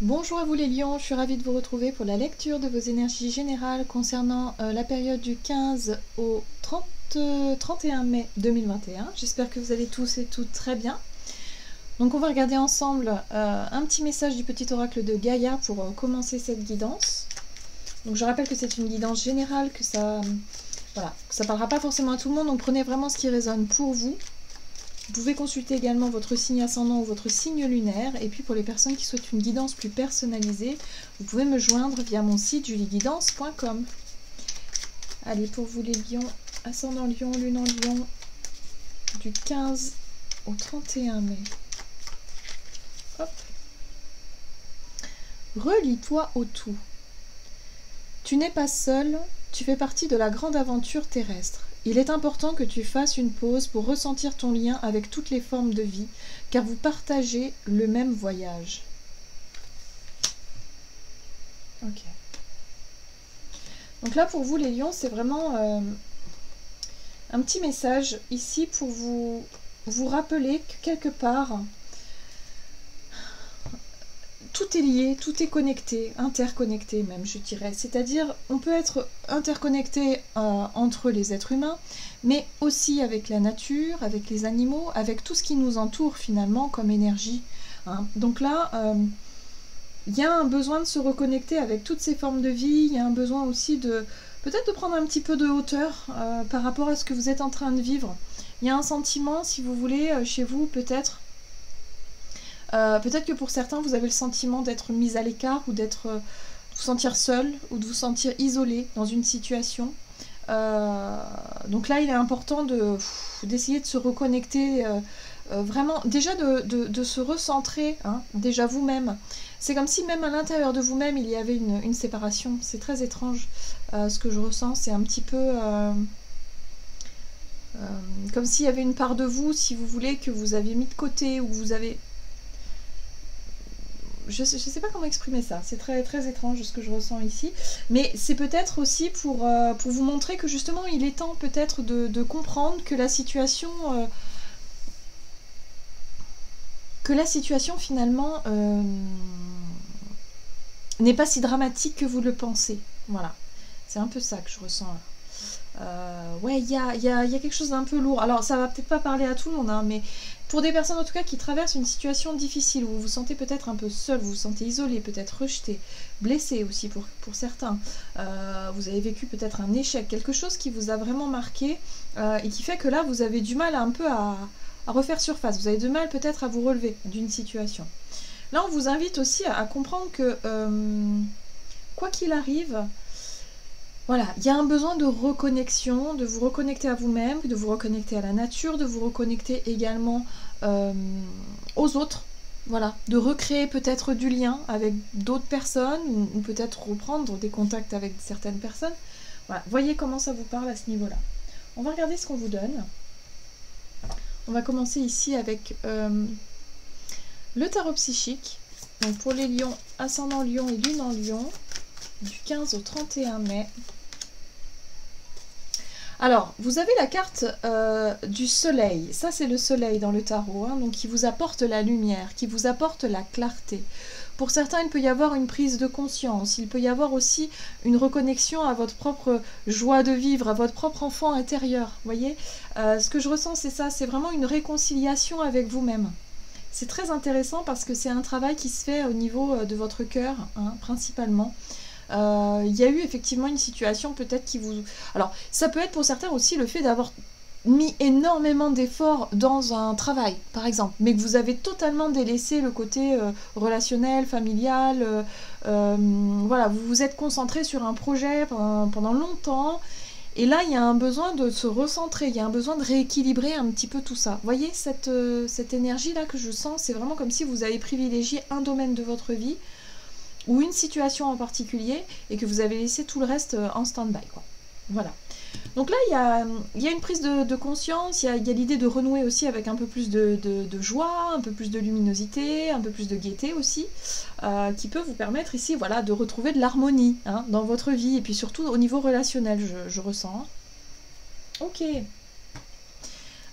Bonjour à vous les lions, je suis ravie de vous retrouver pour la lecture de vos énergies générales concernant la période du 15 au 31 mai 2021. J'espère que vous allez tous et toutes très bien. Donc on va regarder ensemble un petit message du petit oracle de Gaïa pour commencer cette guidance. Donc je rappelle que c'est une guidance générale, que ça parlera pas forcément à tout le monde, donc prenez vraiment ce qui résonne pour vous. Vous pouvez consulter également votre signe ascendant ou votre signe lunaire. Et puis pour les personnes qui souhaitent une guidance plus personnalisée, vous pouvez me joindre via mon site julieguidance.com. Allez, pour vous les lions, ascendant lion, lune en lion, du 15 au 31 mai. Hop. Relie-toi au tout. Tu n'es pas seul, tu fais partie de la grande aventure terrestre. Il est important que tu fasses une pause pour ressentir ton lien avec toutes les formes de vie, car vous partagez le même voyage. Ok. Donc là, pour vous, les lions, c'est vraiment un petit message ici pour vous rappeler que quelque part, tout est lié, tout est connecté, interconnecté même, je dirais. C'est-à-dire, on peut être interconnecté entre les êtres humains, mais aussi avec la nature, avec les animaux, avec tout ce qui nous entoure finalement comme énergie. Hein. Donc là, il y a un besoin de se reconnecter avec toutes ces formes de vie, il y a un besoin aussi de peut-être de prendre un petit peu de hauteur par rapport à ce que vous êtes en train de vivre. Il y a un sentiment, si vous voulez, chez vous peut-être que pour certains, vous avez le sentiment d'être mis à l'écart ou de vous sentir seul ou de vous sentir isolé dans une situation. Donc là, il est important d'essayer de se reconnecter, vraiment, déjà de se recentrer, hein, déjà vous-même. C'est comme si même à l'intérieur de vous-même, il y avait une séparation. C'est très étrange ce que je ressens. C'est un petit peu comme s'il y avait une part de vous, si vous voulez, que vous avez mis de côté ou que vous avez... Je ne sais pas comment exprimer ça, c'est très, très étrange ce que je ressens ici, mais c'est peut-être aussi pour vous montrer que justement il est temps peut-être de comprendre que la situation finalement n'est pas si dramatique que vous le pensez. Voilà, c'est un peu ça que je ressens là. Ouais, il y a quelque chose d'un peu lourd. Alors, ça va peut-être pas parler à tout le monde, hein, mais pour des personnes en tout cas qui traversent une situation difficile, où vous vous sentez peut-être un peu seul, vous vous sentez isolé, peut-être rejeté, blessé aussi pour certains, vous avez vécu peut-être un échec, quelque chose qui vous a vraiment marqué et qui fait que là, vous avez du mal un peu à refaire surface. Vous avez du mal peut-être à vous relever d'une situation. Là, on vous invite aussi à comprendre que quoi qu'il arrive, voilà, il y a un besoin de reconnexion, de vous reconnecter à vous-même, de vous reconnecter à la nature, de vous reconnecter également aux autres. Voilà, de recréer peut-être du lien avec d'autres personnes ou peut-être reprendre des contacts avec certaines personnes. Voilà, voyez comment ça vous parle à ce niveau-là. On va regarder ce qu'on vous donne. On va commencer ici avec le tarot psychique. Donc pour les lions, ascendant lion et lune en lion, du 15 au 31 mai. Alors, vous avez la carte du soleil. Ça, c'est le soleil dans le tarot, hein, donc qui vous apporte la lumière, qui vous apporte la clarté. Pour certains, il peut y avoir une prise de conscience. Il peut y avoir aussi une reconnexion à votre propre joie de vivre, à votre propre enfant intérieur. Vous voyez, ce que je ressens, c'est ça. C'est vraiment une réconciliation avec vous-même. C'est très intéressant parce que c'est un travail qui se fait au niveau de votre cœur, hein, principalement. Il y a eu effectivement une situation peut-être qui vous... Alors, ça peut être pour certains aussi le fait d'avoir mis énormément d'efforts dans un travail, par exemple, mais que vous avez totalement délaissé le côté relationnel, familial. Voilà, vous vous êtes concentré sur un projet pendant longtemps. Et là, il y a un besoin de se recentrer, il y a un besoin de rééquilibrer un petit peu tout ça. Vous voyez, cette énergie-là que je sens, c'est vraiment comme si vous avez privilégié un domaine de votre vie ou une situation en particulier et que vous avez laissé tout le reste en stand-by, quoi. Voilà. Donc là, il y a une prise de conscience, il y a l'idée de renouer aussi avec un peu plus de joie, un peu plus de luminosité, un peu plus de gaieté aussi, qui peut vous permettre ici, voilà, de retrouver de l'harmonie, hein, dans votre vie, et puis surtout au niveau relationnel, je ressens. Ok.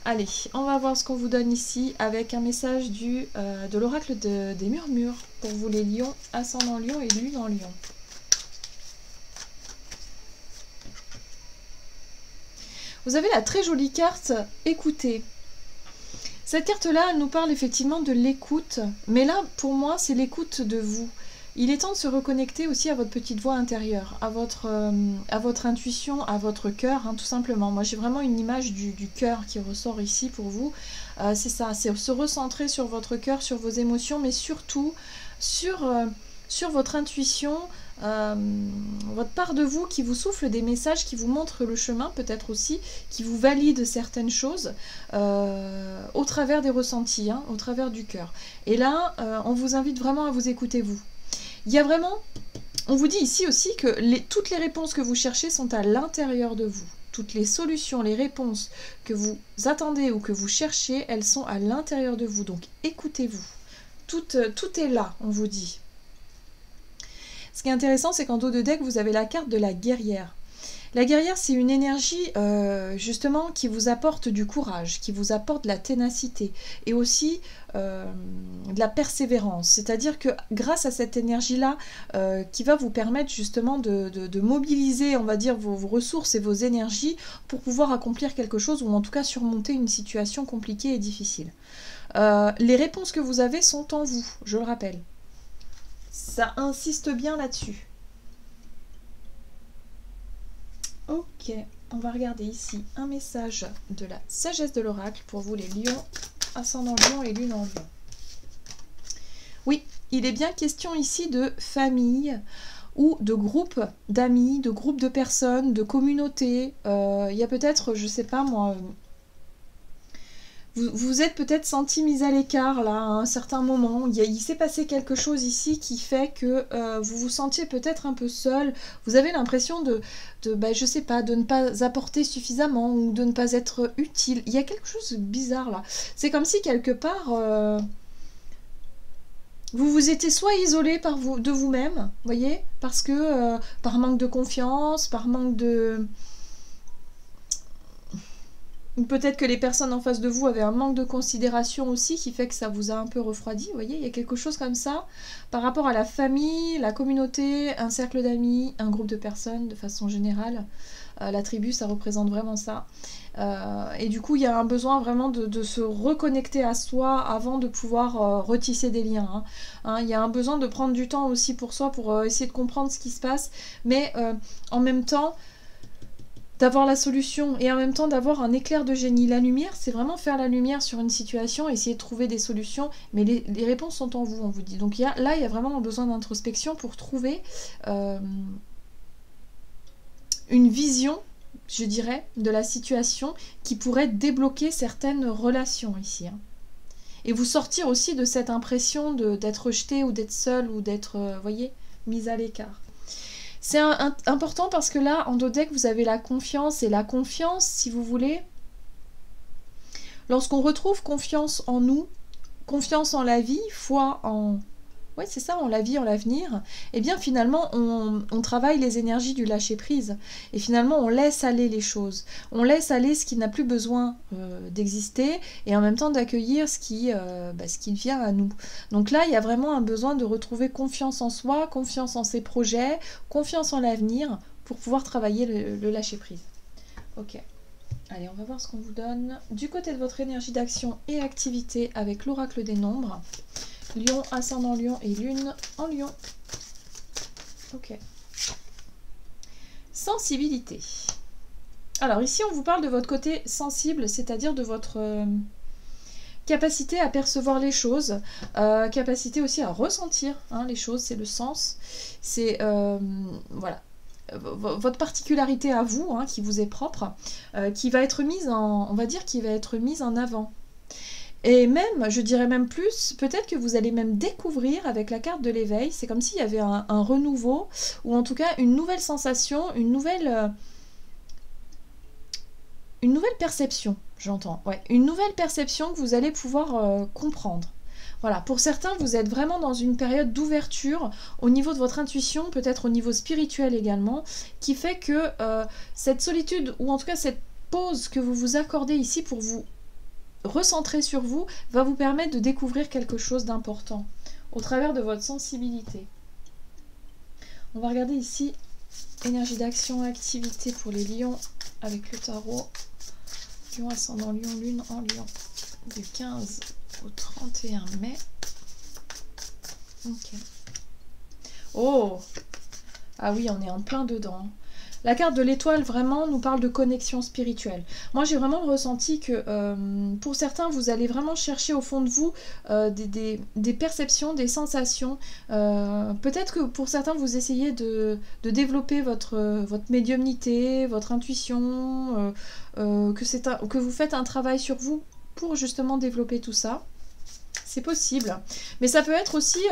Allez, on va voir ce qu'on vous donne ici avec un message de l'oracle des murmures pour vous les lions, ascendant lion et lune en lion. Vous avez la très jolie carte écoutez. Cette carte-là, elle nous parle effectivement de l'écoute, mais là, pour moi, c'est l'écoute de vous. Il est temps de se reconnecter aussi à votre petite voix intérieure, à votre intuition, à votre cœur, hein, tout simplement. Moi, j'ai vraiment une image du cœur qui ressort ici pour vous. C'est ça, c'est se recentrer sur votre cœur, sur vos émotions, mais surtout sur votre intuition, votre part de vous qui vous souffle des messages, qui vous montre le chemin peut-être aussi, qui vous valide certaines choses au travers des ressentis, hein, au travers du cœur. Et là, on vous invite vraiment à vous écouter vous. Il y a vraiment, on vous dit ici aussi que toutes les réponses que vous cherchez sont à l'intérieur de vous. Toutes les solutions, les réponses que vous attendez ou que vous cherchez, elles sont à l'intérieur de vous. Donc écoutez-vous. Tout est là, on vous dit. Ce qui est intéressant, c'est qu'en dos de deck, vous avez la carte de la guerrière. La guerrière, c'est une énergie justement qui vous apporte du courage, qui vous apporte de la ténacité et aussi de la persévérance. C'est-à-dire que grâce à cette énergie-là, qui va vous permettre justement de mobiliser, on va dire, vos ressources et vos énergies pour pouvoir accomplir quelque chose ou en tout cas surmonter une situation compliquée et difficile. Les réponses que vous avez sont en vous, je le rappelle. Ça insiste bien là-dessus. Ok, on va regarder ici un message de la sagesse de l'oracle pour vous les lions, ascendant lion et lune en lion. Oui, il est bien question ici de famille ou de groupe d'amis, de groupe de personnes, de communautés. Il y a peut-être, je sais pas moi, vous êtes peut-être senti mise à l'écart là à un certain moment. Il s'est passé quelque chose ici qui fait que vous vous sentiez peut-être un peu seul. Vous avez l'impression je sais pas, de ne pas apporter suffisamment ou de ne pas être utile. Il y a quelque chose de bizarre là. C'est comme si quelque part vous vous étiez soit isolé de vous-même, voyez, parce que par manque de confiance, par manque de... Ou peut-être que les personnes en face de vous avaient un manque de considération aussi qui fait que ça vous a un peu refroidi. Vous voyez, il y a quelque chose comme ça par rapport à la famille, la communauté, un cercle d'amis, un groupe de personnes de façon générale. La tribu, ça représente vraiment ça. Et du coup, il y a un besoin vraiment de se reconnecter à soi avant de pouvoir retisser des liens. Il y a un besoin de prendre du temps aussi pour soi, pour essayer de comprendre ce qui se passe. Mais en même temps... d'avoir la solution et en même temps d'avoir un éclair de génie. La lumière, c'est vraiment faire la lumière sur une situation, essayer de trouver des solutions, mais les réponses sont en vous, on vous dit. Donc là, il y a vraiment un besoin d'introspection pour trouver une vision, je dirais, de la situation qui pourrait débloquer certaines relations ici. Et vous sortir aussi de cette impression d'être rejeté ou d'être seul ou d'être, voyez, mise à l'écart. C'est important parce que là, en dos deck, vous avez la confiance. Et la confiance, si vous voulez, lorsqu'on retrouve confiance en nous, confiance en la vie, foi en... Ouais, c'est ça, en la vie, en l'avenir, eh bien finalement, on travaille les énergies du lâcher-prise. Et finalement, on laisse aller les choses. On laisse aller ce qui n'a plus besoin d'exister et en même temps d'accueillir ce qui vient à nous. Donc là, il y a vraiment un besoin de retrouver confiance en soi, confiance en ses projets, confiance en l'avenir pour pouvoir travailler le lâcher-prise. Ok. Allez, on va voir ce qu'on vous donne. Du côté de votre énergie d'action et activité avec l'oracle des nombres. Lion, ascendant lion et lune en lion. Ok. Sensibilité. Alors ici, on vous parle de votre côté sensible, c'est-à-dire de votre capacité à percevoir les choses, capacité aussi à ressentir les choses, c'est le sens. C'est, voilà, votre particularité à vous, qui vous est propre, qui va être mise en, on va dire, qui va être mise en avant. Et même, je dirais même plus, peut-être que vous allez même découvrir avec la carte de l'éveil, c'est comme s'il y avait un renouveau, ou en tout cas une nouvelle sensation, une nouvelle perception, j'entends. Ouais, une nouvelle perception que vous allez pouvoir comprendre. Voilà, pour certains, vous êtes vraiment dans une période d'ouverture au niveau de votre intuition, peut-être au niveau spirituel également, qui fait que cette solitude, ou en tout cas cette pause que vous vous accordez ici pour vous recentrer sur vous va vous permettre de découvrir quelque chose d'important au travers de votre sensibilité. On va regarder ici énergie d'action, activité pour les lions avec le tarot. Lion, ascendant lion, lune en lion. Du 15 au 31 mai. Ok. Oh! Ah oui, on est en plein dedans. La carte de l'étoile, vraiment, nous parle de connexion spirituelle. Moi, j'ai vraiment ressenti que, pour certains, vous allez vraiment chercher au fond de vous des perceptions, des sensations. Peut-être que pour certains, vous essayez de développer votre médiumnité, votre intuition, que vous faites un travail sur vous pour justement développer tout ça. C'est possible, mais ça peut être aussi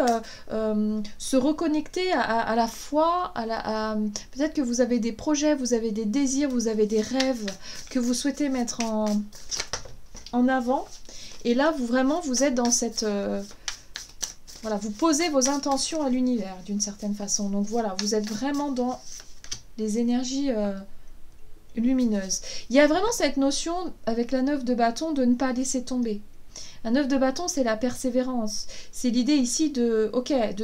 se reconnecter à la foi, peut-être que vous avez des projets, vous avez des désirs, vous avez des rêves que vous souhaitez mettre en avant. Et là, vous êtes dans cette... voilà, vous posez vos intentions à l'univers d'une certaine façon. Donc voilà, vous êtes vraiment dans les énergies lumineuses. Il y a vraiment cette notion, avec la 9 de bâton, de ne pas laisser tomber. La 9 de bâton, c'est la persévérance. C'est l'idée ici de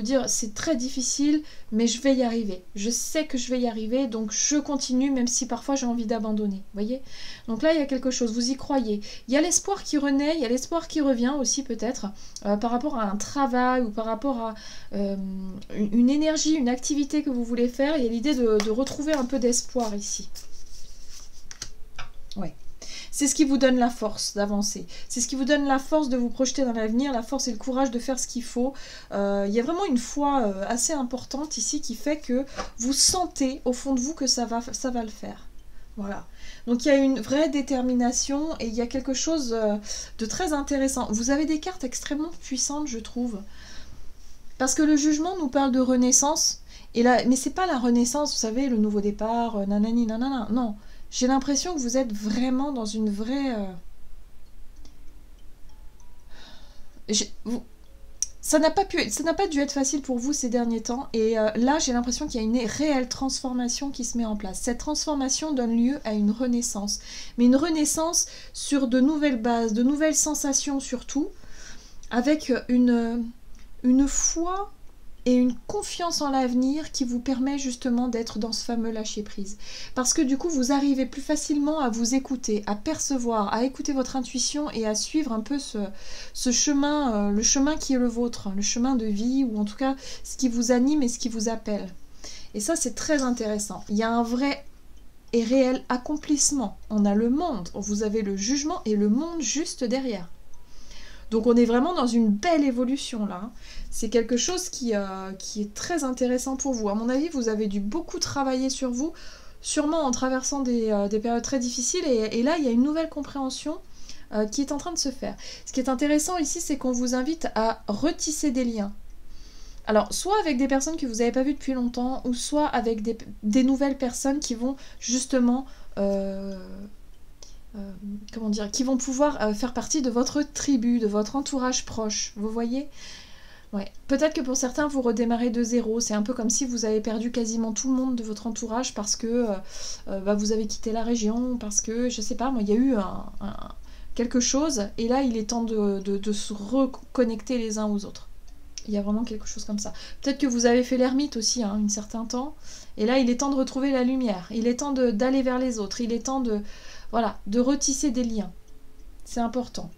dire c'est très difficile, mais je vais y arriver. Je sais que je vais y arriver, donc je continue, même si parfois j'ai envie d'abandonner. Voyez? Donc là, il y a quelque chose, vous y croyez. Il y a l'espoir qui renaît, il y a l'espoir qui revient aussi peut-être, par rapport à un travail ou par rapport à une énergie, une activité que vous voulez faire. Il y a l'idée de retrouver un peu d'espoir ici. Ouais. C'est ce qui vous donne la force d'avancer. C'est ce qui vous donne la force de vous projeter dans l'avenir, la force et le courage de faire ce qu'il faut. Il y a vraiment une foi assez importante ici qui fait que vous sentez au fond de vous que ça va le faire. Voilà. Donc il y a une vraie détermination et il y a quelque chose de très intéressant. Vous avez des cartes extrêmement puissantes, je trouve. Parce que le jugement nous parle de renaissance. Et là, mais c'est pas la renaissance, vous savez, le nouveau départ, nanani, nanana. Non. J'ai l'impression que vous êtes vraiment dans une vraie... Ça n'a pas dû être facile pour vous ces derniers temps. Et là, j'ai l'impression qu'il y a une réelle transformation qui se met en place. Cette transformation donne lieu à une renaissance. Mais une renaissance sur de nouvelles bases, de nouvelles sensations surtout, avec une foi... et une confiance en l'avenir qui vous permet justement d'être dans ce fameux lâcher-prise. Parce que du coup, vous arrivez plus facilement à vous écouter, à percevoir, à écouter votre intuition et à suivre un peu ce chemin, le chemin qui est le vôtre, le chemin de vie, ou en tout cas ce qui vous anime et ce qui vous appelle. Et ça, c'est très intéressant. Il y a un vrai et réel accomplissement. On a le monde, vous avez le jugement et le monde juste derrière. Donc on est vraiment dans une belle évolution là. C'est quelque chose qui est très intéressant pour vous. À mon avis, vous avez dû beaucoup travailler sur vous, sûrement en traversant des périodes très difficiles. Et là, il y a une nouvelle compréhension qui est en train de se faire. Ce qui est intéressant ici, c'est qu'on vous invite à retisser des liens. Alors, soit avec des personnes que vous n'avez pas vues depuis longtemps, ou soit avec des nouvelles personnes qui vont justement... comment dire, qui vont pouvoir faire partie de votre tribu, de votre entourage proche, vous voyez? Ouais. Peut-être que pour certains, vous redémarrez de zéro, c'est un peu comme si vous avez perdu quasiment tout le monde de votre entourage parce que vous avez quitté la région, parce que, je sais pas, moi, il y a eu quelque chose, et là, il est temps de se reconnecter les uns aux autres. Il y a vraiment quelque chose comme ça. Peut-être que vous avez fait l'ermite aussi, un certain temps, et là, il est temps de retrouver la lumière, il est temps d'aller vers les autres, il est temps de... Voilà, de retisser des liens. C'est important.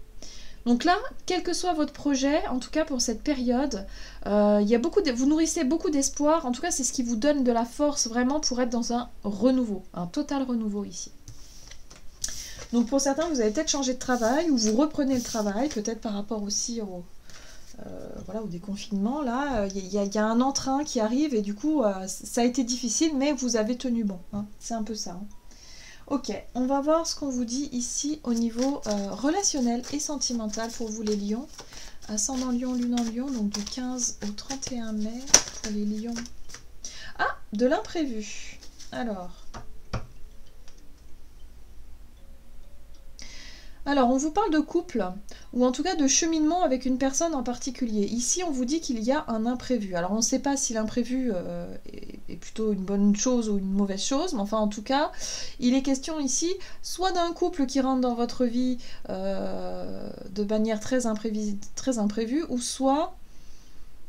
Donc là, quel que soit votre projet, en tout cas pour cette période, vous nourrissez beaucoup d'espoir. En tout cas, c'est ce qui vous donne de la force vraiment pour être dans un renouveau, un total renouveau ici. Donc pour certains, vous avez peut-être changé de travail ou vous reprenez le travail, peut-être par rapport aussi au déconfinement. Là, il y a un entrain qui arrive et du coup, ça a été difficile, mais vous avez tenu bon. Hein. C'est un peu ça. Hein. Ok, on va voir ce qu'on vous dit ici au niveau relationnel et sentimental pour vous les lions. Ascendant lion, lune en lion, donc du 15 au 31 mai pour les lions. Ah, de l'imprévu. Alors, on vous parle de couple, ou en tout cas de cheminement avec une personne en particulier. Ici, on vous dit qu'il y a un imprévu. Alors, on ne sait pas si l'imprévu est plutôt une bonne chose ou une mauvaise chose, mais enfin en tout cas, il est question ici soit d'un couple qui rentre dans votre vie de manière très imprévue, ou soit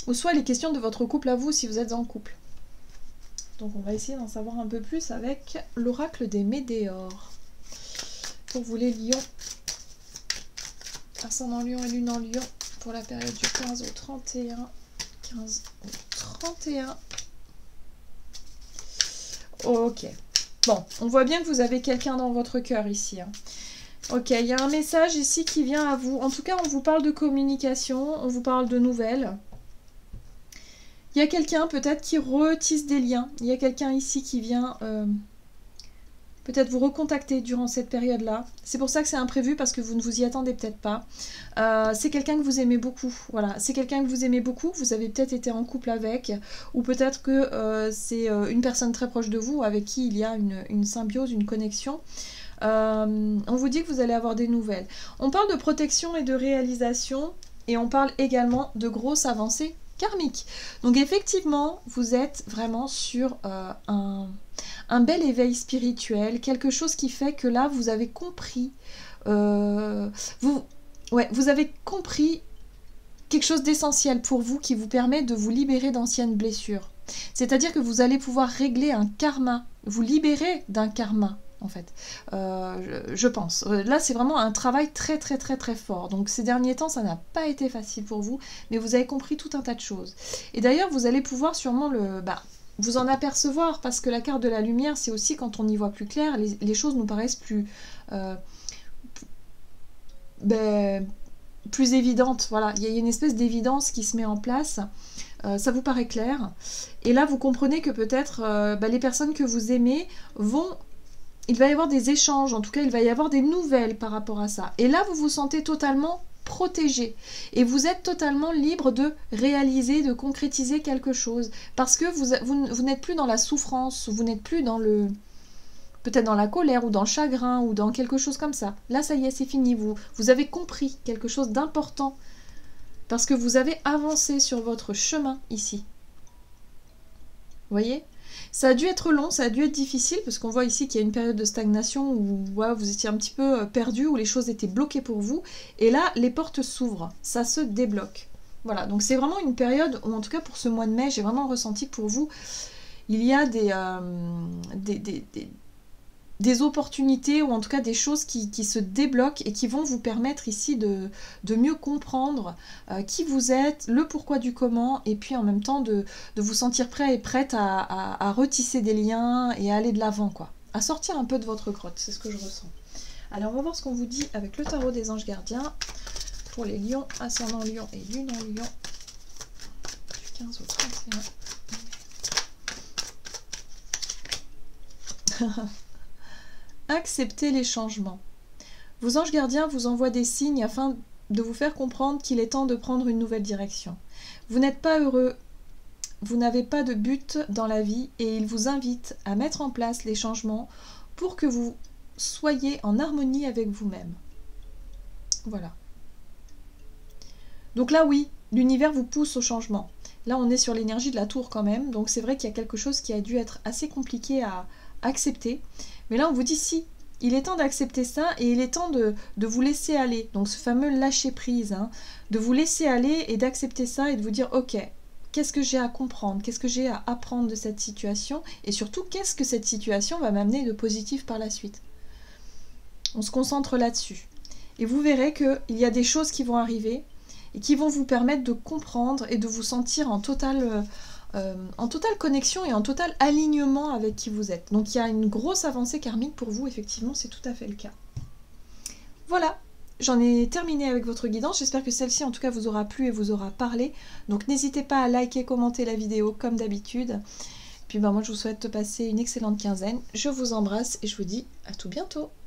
il est question de votre couple à vous si vous êtes en couple. Donc on va essayer d'en savoir un peu plus avec l'oracle des Médéores. Pour vous les lions, ascendant lion et lune en lion, pour la période du 15 au 31. 15 au 31. Ok. Bon, on voit bien que vous avez quelqu'un dans votre cœur ici. Hein. Ok, il y a un message ici qui vient à vous. En tout cas, on vous parle de communication, on vous parle de nouvelles. Il y a quelqu'un peut-être qui retisse des liens. Il y a quelqu'un ici qui vient peut-être vous recontacter durant cette période-là. C'est pour ça que c'est imprévu, parce que vous ne vous y attendez peut-être pas. C'est quelqu'un que vous aimez beaucoup. Voilà, c'est quelqu'un que vous aimez beaucoup. Vous avez peut-être été en couple avec, ou peut-être que c'est une personne très proche de vous avec qui il y a une symbiose, une connexion. On vous dit que vous allez avoir des nouvelles. On parle de protection et de réalisation, et on parle également de grosses avancées karmique. Donc effectivement, vous êtes vraiment sur un bel éveil spirituel, quelque chose qui fait que là, vous avez compris, vous avez compris quelque chose d'essentiel pour vous qui vous permet de vous libérer d'anciennes blessures. C'est-à-dire que vous allez pouvoir régler un karma, vous libérer d'un karma. En fait, je pense. Là, c'est vraiment un travail très très très très fort. Donc ces derniers temps, ça n'a pas été facile pour vous, mais vous avez compris tout un tas de choses. Et d'ailleurs, vous allez pouvoir sûrement vous en apercevoir, parce que la carte de la lumière, c'est aussi quand on y voit plus clair, les choses nous paraissent plus évidentes. Voilà, il y a une espèce d'évidence qui se met en place. Ça vous paraît clair. Et là, vous comprenez que peut-être les personnes que vous aimez vont... Il va y avoir des échanges, en tout cas, il va y avoir des nouvelles par rapport à ça. Et là, vous vous sentez totalement protégé. Et vous êtes totalement libre de réaliser, de concrétiser quelque chose. Parce que vous n'êtes plus dans la souffrance, vous n'êtes plus dans le... peut-être dans la colère, ou dans le chagrin, ou dans quelque chose comme ça. Là, ça y est, c'est fini. Vous avez compris quelque chose d'important. Parce que vous avez avancé sur votre chemin ici. Vous voyez ? Ça a dû être long, ça a dû être difficile, parce qu'on voit ici qu'il y a une période de stagnation où vous étiez un petit peu perdu, où les choses étaient bloquées pour vous. Et là, les portes s'ouvrent, ça se débloque. Voilà, donc c'est vraiment une période où, en tout cas pour ce mois de mai, j'ai vraiment ressenti que pour vous, il y a des opportunités, ou en tout cas des choses qui se débloquent et qui vont vous permettre ici de mieux comprendre qui vous êtes, le pourquoi du comment, et puis en même temps de vous sentir prêt et prête à retisser des liens et à aller de l'avant, quoi. À sortir un peu de votre grotte, c'est ce que je ressens. Alors on va voir ce qu'on vous dit avec le tarot des anges gardiens pour les lions, ascendant lion et lune en lion, du 15 au 31. Acceptez les changements. Vos anges gardiens vous envoient des signes afin de vous faire comprendre qu'il est temps de prendre une nouvelle direction. Vous n'êtes pas heureux, vous n'avez pas de but dans la vie, et ils vous invitent à mettre en place les changements pour que vous soyez en harmonie avec vous-même. Voilà. Donc là, oui, l'univers vous pousse au changement. Là, on est sur l'énergie de la tour quand même, donc c'est vrai qu'il y a quelque chose qui a dû être assez compliqué à accepter. Mais là, on vous dit si, il est temps d'accepter ça, et il est temps de vous laisser aller. Donc ce fameux lâcher prise, hein, de vous laisser aller et d'accepter ça et de vous dire ok, qu'est-ce que j'ai à comprendre, qu'est-ce que j'ai à apprendre de cette situation, et surtout qu'est-ce que cette situation va m'amener de positif par la suite. On se concentre là-dessus. Et vous verrez qu'il y a des choses qui vont arriver et qui vont vous permettre de comprendre et de vous sentir en totale connexion et en total alignement avec qui vous êtes. Donc il y a une grosse avancée karmique pour vous, effectivement, c'est tout à fait le cas. Voilà, j'en ai terminé avec votre guidance. J'espère que celle-ci, en tout cas, vous aura plu et vous aura parlé. Donc n'hésitez pas à liker, commenter la vidéo comme d'habitude. Puis moi, je vous souhaite de passer une excellente quinzaine. Je vous embrasse et je vous dis à tout bientôt.